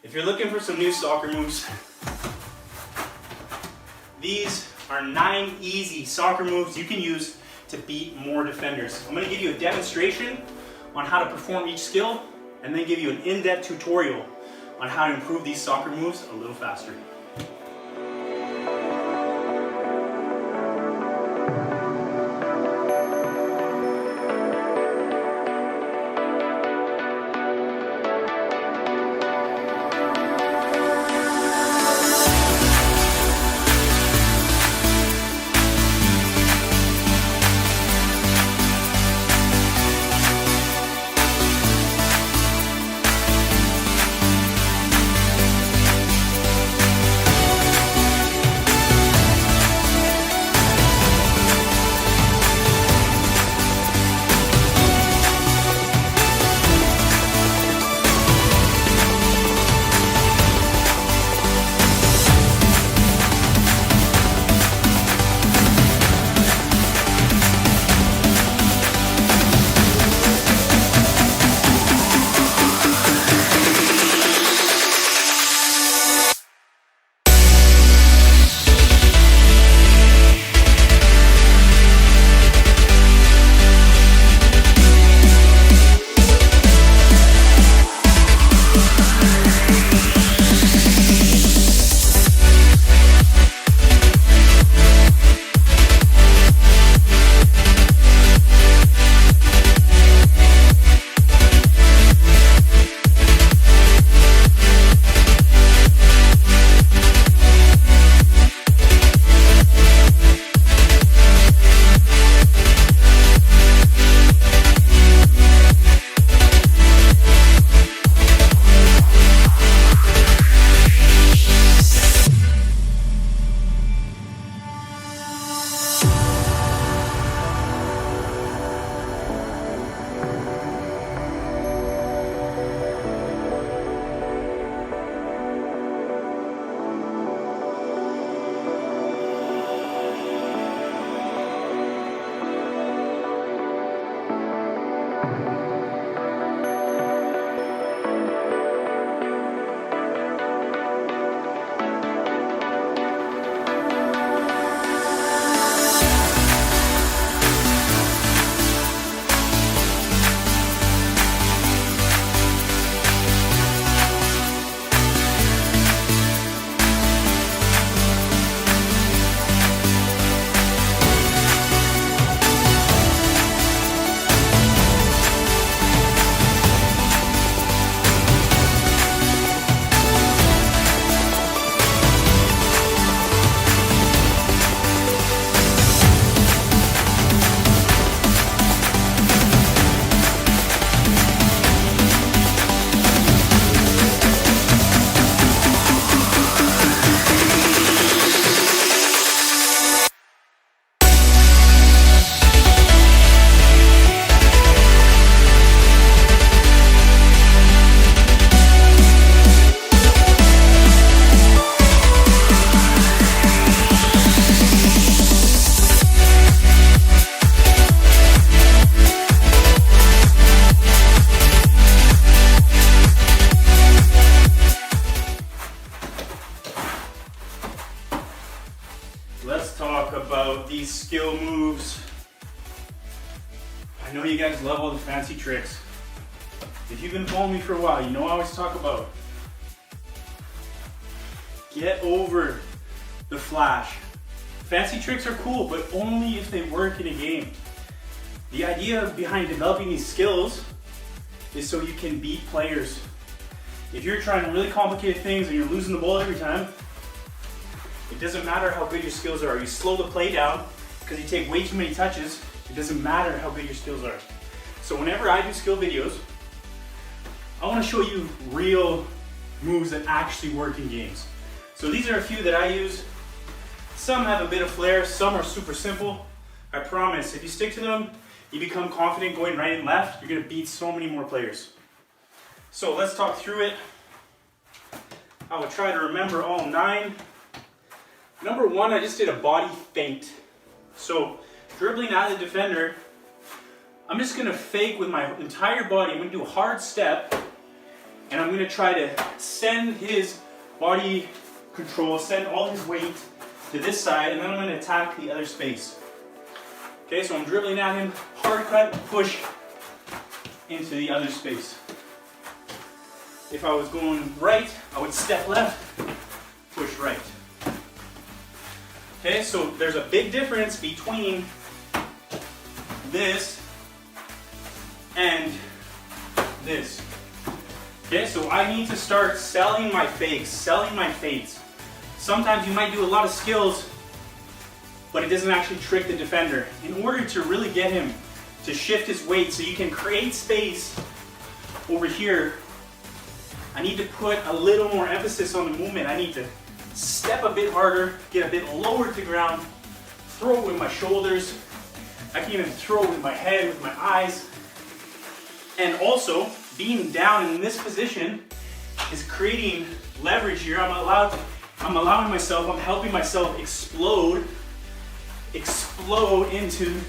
If you're looking for some new soccer moves, these are 9 easy soccer moves you can use to beat more defenders. I'm going to give you a demonstration on how to perform each skill and then give you an in-depth tutorial on how to improve these soccer moves a little faster. Let's talk about these skill moves. I know you guys love all the fancy tricks. If you've been following me for a while, you know I always talk about get over the flash. Fancy tricks are cool, but only if they work in a game. The idea behind developing these skills is so you can beat players. If you're trying really complicated things and you're losing the ball every time, it doesn't matter how good your skills are. You slow the play down because you take way too many touches. It doesn't matter how good your skills are. So whenever I do skill videos, I want to show you real moves that actually work in games. So these are a few that I use. Some have a bit of flair, some are super simple. I promise, if you stick to them, you become confident going right and left, you're going to beat so many more players. So let's talk through it. I will try to remember all 9. Number 1, I just did a body feint. So dribbling at the defender, I'm just going to fake with my entire body. I'm going to do a hard step, and I'm gonna try to send his body control, send all his weight to this side, and then I'm gonna attack the other space. Okay, so I'm dribbling at him, hard cut, push into the other space. If I was going right, I would step left, push right. Okay, so there's a big difference between this and this. Okay, so I need to start selling my fakes, selling my feints. Sometimes you might do a lot of skills, but it doesn't actually trick the defender. In order to really get him to shift his weight so you can create space over here, I need to put a little more emphasis on the movement. I need to step a bit harder, get a bit lower to the ground, throw it with my shoulders. I can even throw it with my head, with my eyes. And also, being down in this position is creating leverage here. I'm allowing myself, I'm helping myself explode into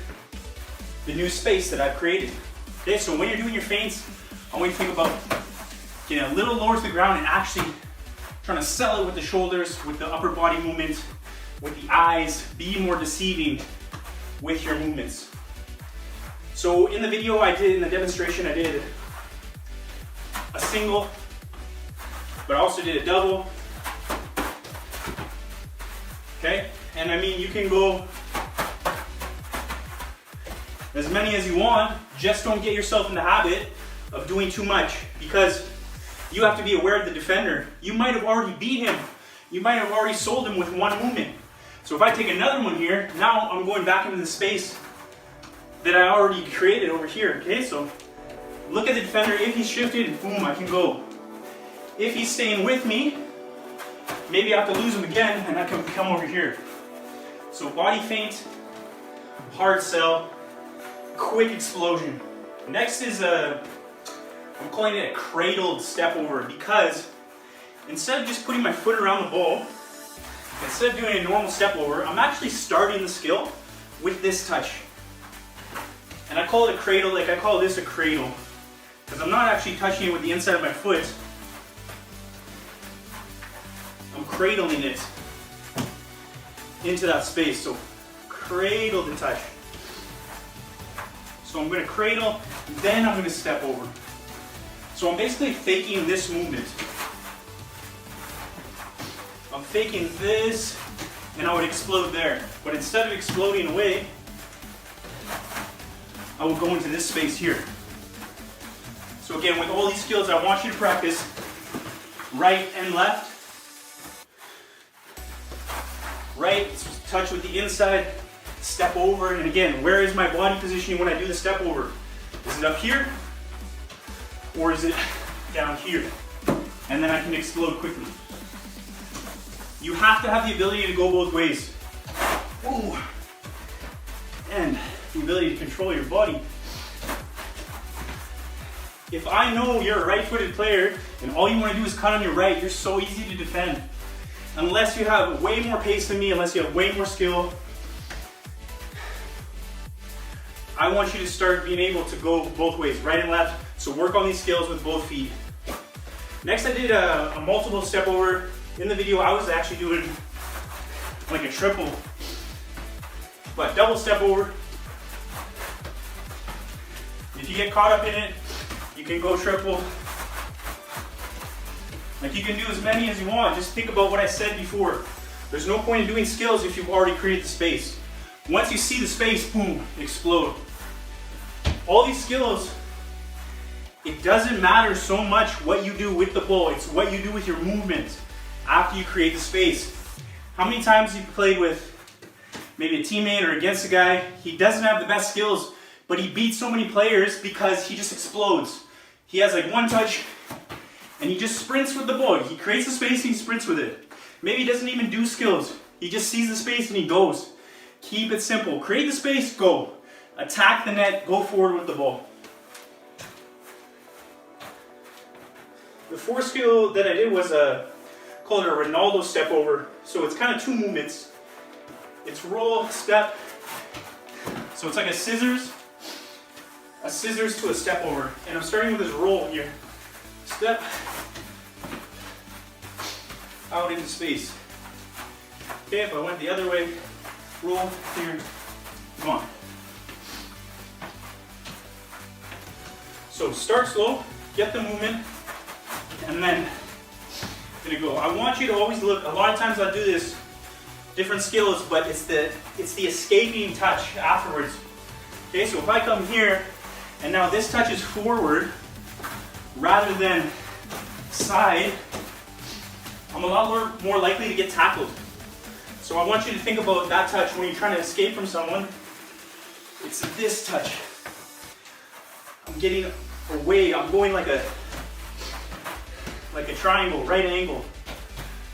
the new space that I've created. Okay, so when you're doing your feints, I want you to think about getting a little lower to the ground and actually trying to sell it with the shoulders, with the upper body movement, with the eyes, be more deceiving with your movements. So in the video I did, in the demonstration, I did a single, but I also did a double. Okay, and I mean, you can go as many as you want, just don't get yourself in the habit of doing too much, because you have to be aware of the defender. You might have already beat him. You might have already sold him with one movement. So if I take another one here, now I'm going back into the space that I already created over here. Okay, so look at the defender. If he's shifted, boom, I can go. If he's staying with me, maybe I have to lose him again and I can come over here. So body feint, hard sell, quick explosion. Next is I'm calling it a cradled step over, because instead of just putting my foot around the ball, instead of doing a normal step over, I'm actually starting the skill with this touch. And I call it a cradle, like I call this a cradle, because I'm not actually touching it with the inside of my foot. I'm cradling it into that space. So cradle the touch. So I'm going to cradle, then I'm going to step over. So I'm basically faking this movement. I'm faking this, and I would explode there. But instead of exploding away, I will go into this space here. So again, with all these skills, I want you to practice right and left. Right, touch with the inside, step over, and again, where is my body positioning when I do the step over? Is it up here? Or is it down here? And then I can explode quickly. You have to have the ability to go both ways. Ooh. And the ability to control your body. If I know you're a right-footed player and all you want to do is cut on your right, you're so easy to defend. Unless you have way more pace than me, unless you have way more skill, I want you to start being able to go both ways, right and left. So work on these skills with both feet. Next, I did a multiple step over. In the video, I was actually doing like a triple, but double step over. If you get caught up in it, you can go triple. Like, you can do as many as you want. Just think about what I said before. There's no point in doing skills if you've already created the space. Once you see the space, boom, explode. All these skills, it doesn't matter so much what you do with the ball. It's what you do with your movement after you create the space. How many times have you played with maybe a teammate or against a guy? He doesn't have the best skills, but he beats so many players because he just explodes. He has like one touch, and he just sprints with the ball. He creates the space and he sprints with it. Maybe he doesn't even do skills. He just sees the space and he goes. Keep it simple. Create the space, go. Attack the net, go forward with the ball. The fourth skill that I did was called a Ronaldo step over. So it's kind of two movements. It's roll, step. So it's like a scissors to a step over. And I'm starting with this roll here. Step, out into space. Okay, if I went the other way, roll here, come on. So start slow, get the movement, and then gonna go. I want you to always look, a lot of times I do this, different skills, but it's the escaping touch afterwards. Okay, so if I come here, and now this touch is forward, rather than side, I'm a lot more likely to get tackled. So I want you to think about that touch when you're trying to escape from someone. It's this touch. I'm getting away, I'm going like a triangle, right angle,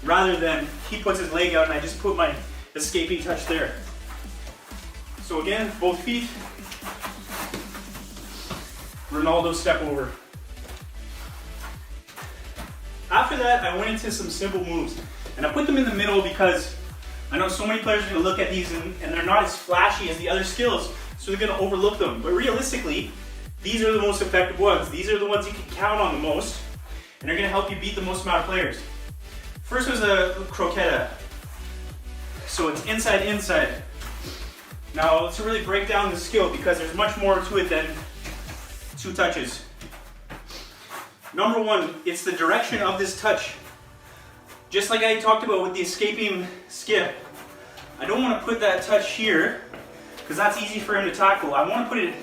rather than he puts his leg out and I just put my escaping touch there. So again, both feet, Ronaldo step over. After that, I went into some simple moves, and I put them in the middle because I know so many players are going to look at these and they're not as flashy as the other skills, so they're going to overlook them. But realistically, these are the most effective ones. These are the ones you can count on the most, and they're going to help you beat the most amount of players. First was a croqueta. So it's inside, inside. Now let's really break down the skill because there's much more to it than 2 touches. Number 1, it's the direction of this touch. Just like I talked about with the escaping skip, I don't want to put that touch here because that's easy for him to tackle. I want to put it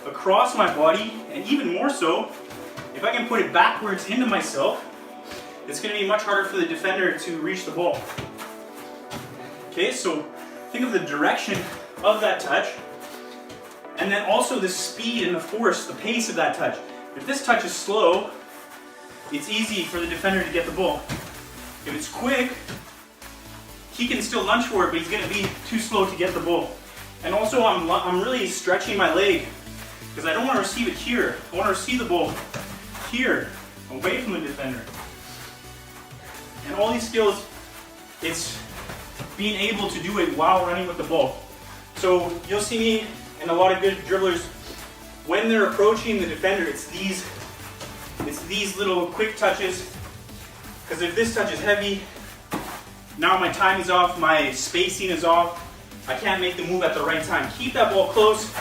across my body, and even more so, if I can put it backwards into myself, it's going to be much harder for the defender to reach the ball. Okay, so think of the direction of that touch, and then also the speed and the force, the pace of that touch. If this touch is slow, it's easy for the defender to get the ball. If it's quick, he can still lunge for it, but he's going to be too slow to get the ball. And also I'm really stretching my leg because I don't want to receive it here. I want to receive the ball here, away from the defender. And all these skills, it's being able to do it while running with the ball. So you'll see me and a lot of good dribblers, when they're approaching the defender, it's these little quick touches. Because if this touch is heavy, now my timing's off, my spacing is off, I can't make the move at the right time. Keep that ball close,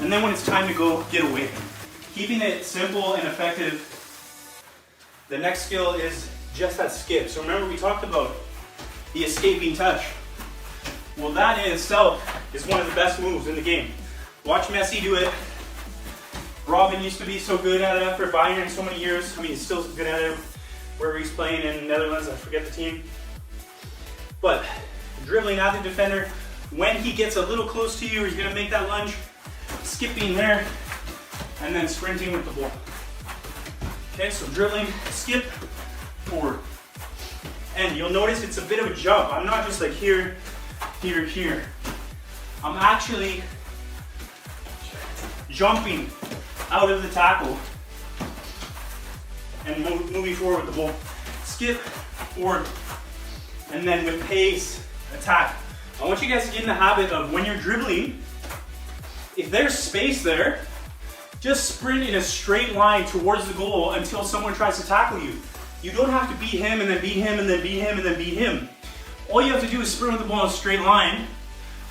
and then when it's time to go, get away. Keeping it simple and effective. The next skill is just that skip. So remember we talked about the escaping touch. Well, that in itself is one of the best moves in the game. Watch Messi do it. Robin used to be so good at it after Bayern so many years. I mean, he's still good at it wherever he's playing in Netherlands, I forget the team. But dribbling at the defender, when he gets a little close to you, he's gonna make that lunge, skipping there, and then sprinting with the ball. Okay, so dribbling, skip, forward. And you'll notice it's a bit of a jump. I'm not just like here, here, here. I'm actually jumping out of the tackle and moving forward with the ball. Skip, forward, and then with pace, attack. I want you guys to get in the habit of when you're dribbling, if there's space there, just sprint in a straight line towards the goal until someone tries to tackle you. You don't have to beat him and then beat him and then beat him and then beat him. All you have to do is sprint with the ball in a straight line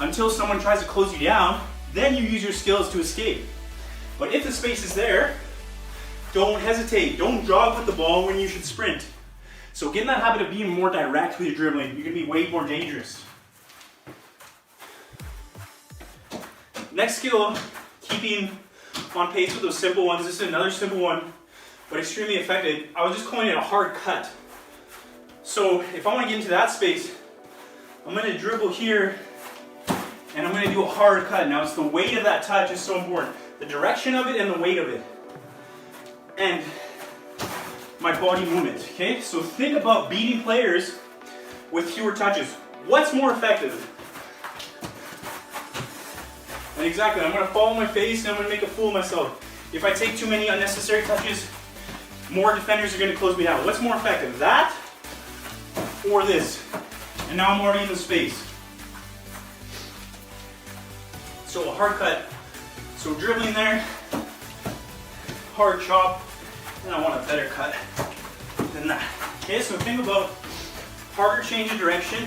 until someone tries to close you down. Then you use your skills to escape. But if the space is there, don't hesitate. Don't jog with the ball when you should sprint. So get in that habit of being more direct with your dribbling. You're going to be way more dangerous. Next skill, keeping on pace with those simple ones. This is another simple one, but extremely effective. I was just calling it a hard cut. So if I want to get into that space, I'm going to dribble here and I'm going to do a hard cut. Now it's the weight of that touch is so important. The direction of it and the weight of it. And my body movement, okay? So think about beating players with fewer touches. What's more effective? And exactly, I'm going to fall on my face and I'm going to make a fool of myself. If I take too many unnecessary touches, more defenders are going to close me down. What's more effective, that or this? And now I'm already in the space. So a hard cut. So dribbling there, hard chop, and I want a better cut than that. Okay, so think about harder change of direction.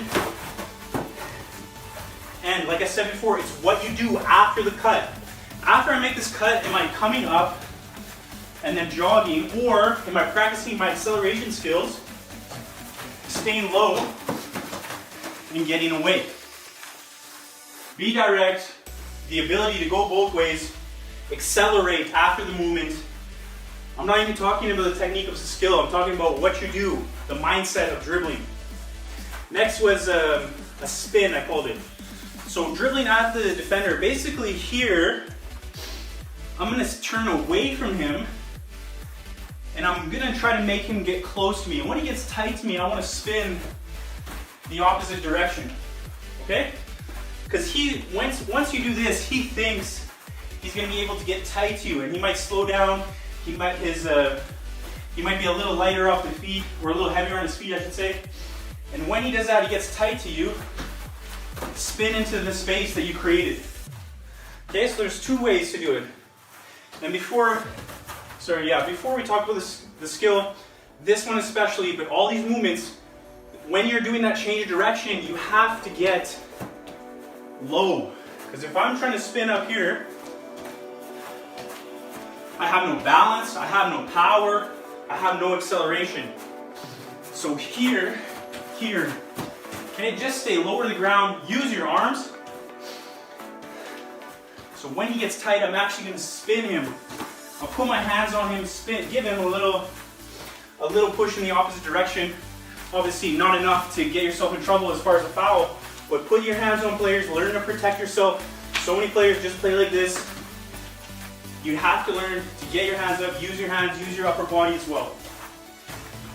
And like I said before, it's what you do after the cut. After I make this cut, am I coming up and then jogging, or am I practicing my acceleration skills, staying low and getting away? Be direct, the ability to go both ways, accelerate after the movement. I'm not even talking about the technique of the skill, I'm talking about what you do, the mindset of dribbling. Next was a spin, I called it. So dribbling at the defender, basically here, I'm gonna turn away from him and I'm gonna try to make him get close to me. And when he gets tight to me, I wanna spin the opposite direction, okay? Because once you do this, he thinks he's gonna be able to get tight to you, and he might slow down, he might be a little lighter off the feet, or a little heavier on his feet, I should say. And when he does that, he gets tight to you, spin into the space that you created. Okay, so there's two ways to do it. And before we talk about the skill, this one especially, but all these movements, when you're doing that change of direction, you have to get low. Because if I'm trying to spin up here, I have no balance, I have no power, I have no acceleration. So here, okay, just stay lower to the ground, use your arms. So when he gets tight, I'm actually going to spin him. I'll put my hands on him, spin, give him a little push in the opposite direction. Obviously not enough to get yourself in trouble as far as a foul, but put your hands on players, learn to protect yourself. So many players just play like this. You have to learn to get your hands up, use your hands, use your upper body as well.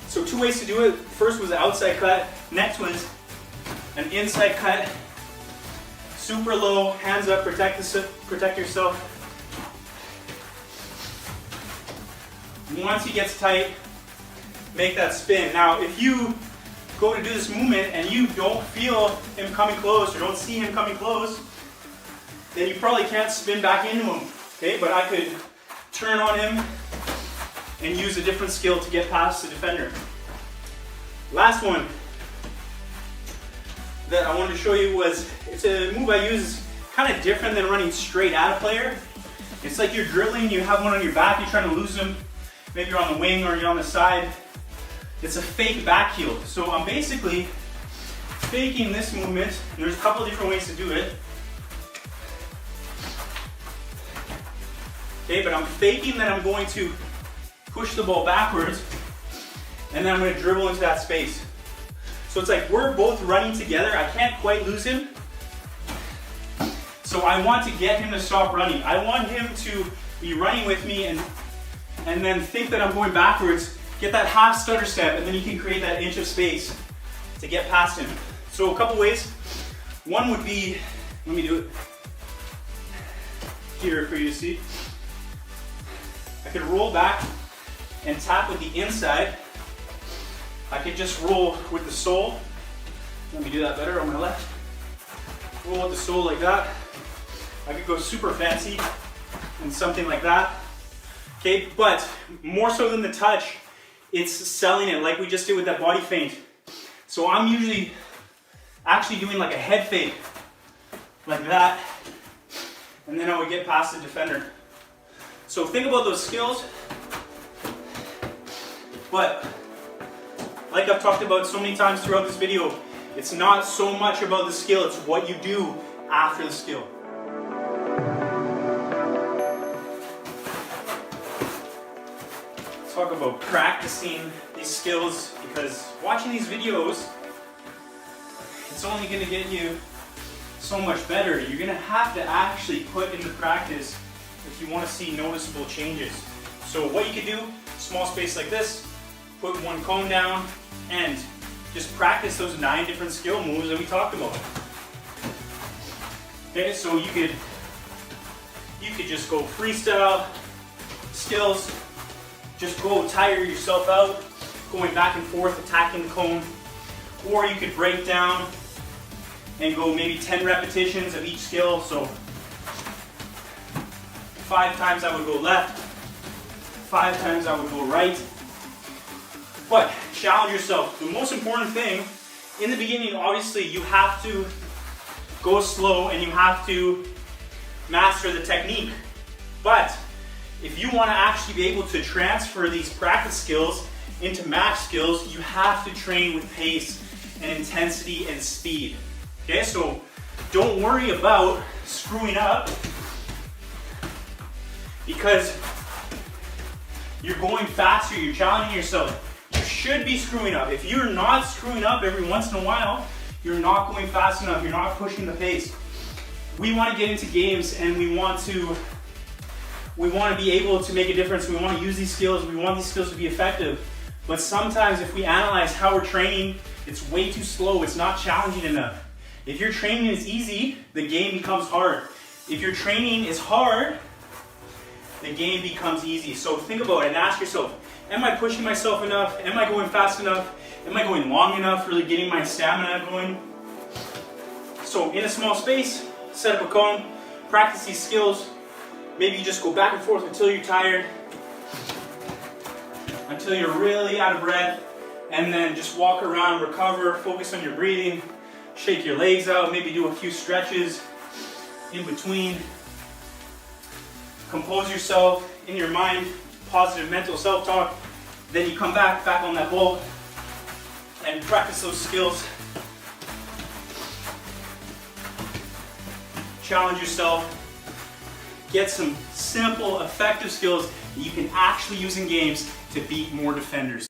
So two ways to do it. First was the outside cut, next was an inside cut. Super low, hands up, protect yourself. Once he gets tight, make that spin. Now, if you go to do this movement and you don't feel him coming close or don't see him coming close, then you probably can't spin back into him. Okay, but I could turn on him and use a different skill to get past the defender. Last one that I wanted to show you it's a move I use kind of different than running straight at a player. It's like you're dribbling, you have one on your back, you're trying to lose him. Maybe you're on the wing or you're on the side. It's a fake back heel. So I'm basically faking this movement. And there's a couple different ways to do it. Okay, but I'm faking that I'm going to push the ball backwards and then I'm going to dribble into that space. So it's like we're both running together. I can't quite lose him. So I want to get him to stop running. I want him to be running with me and then think that I'm going backwards, get that half stutter step, and then he can create that inch of space to get past him. So a couple ways. One would be, let me do it here for you to see. I could roll back and tap with the inside. I could just roll with the sole. Let me do that better on my left. Roll with the sole like that. I could go super fancy and something like that. Okay, but more so than the touch, it's selling it like we just did with that body feint. So I'm usually actually doing like a head fake, like that, and then I would get past the defender. So think about those skills, but like I've talked about so many times throughout this video, it's not so much about the skill, it's what you do after the skill. Let's talk about practicing these skills, because watching these videos, it's only going to get you so much better. You're going to have to actually put into practice if you want to see noticeable changes. So what you could do, small space like this, put one cone down and just practice those 9 different skill moves that we talked about. Okay, so you could just go freestyle skills, just go tire yourself out, going back and forth, attacking the cone, or you could break down and go maybe 10 repetitions of each skill. So 5 times I would go left, 5 times I would go right. But challenge yourself. The most important thing in the beginning, obviously, you have to go slow and you have to master the technique. But if you want to actually be able to transfer these practice skills into match skills, you have to train with pace and intensity and speed. Okay, so don't worry about screwing up, because you're going faster, you're challenging yourself. You should be screwing up. If you're not screwing up every once in a while, you're not going fast enough, you're not pushing the pace. We want to get into games and we want to be able to make a difference. We want to use these skills, we want these skills to be effective. But sometimes if we analyze how we're training, it's way too slow, it's not challenging enough. If your training is easy, the game becomes hard. If your training is hard, the game becomes easy. So think about it and ask yourself, am I pushing myself enough? Am I going fast enough? Am I going long enough, really getting my stamina going? So in a small space, set up a cone, practice these skills. Maybe you just go back and forth until you're tired, until you're really out of breath, and then just walk around, recover, focus on your breathing, shake your legs out, maybe do a few stretches in between. Compose yourself in your mind, positive mental self-talk. Then you come back on that ball and practice those skills. Challenge yourself. Get some simple, effective skills that you can actually use in games to beat more defenders.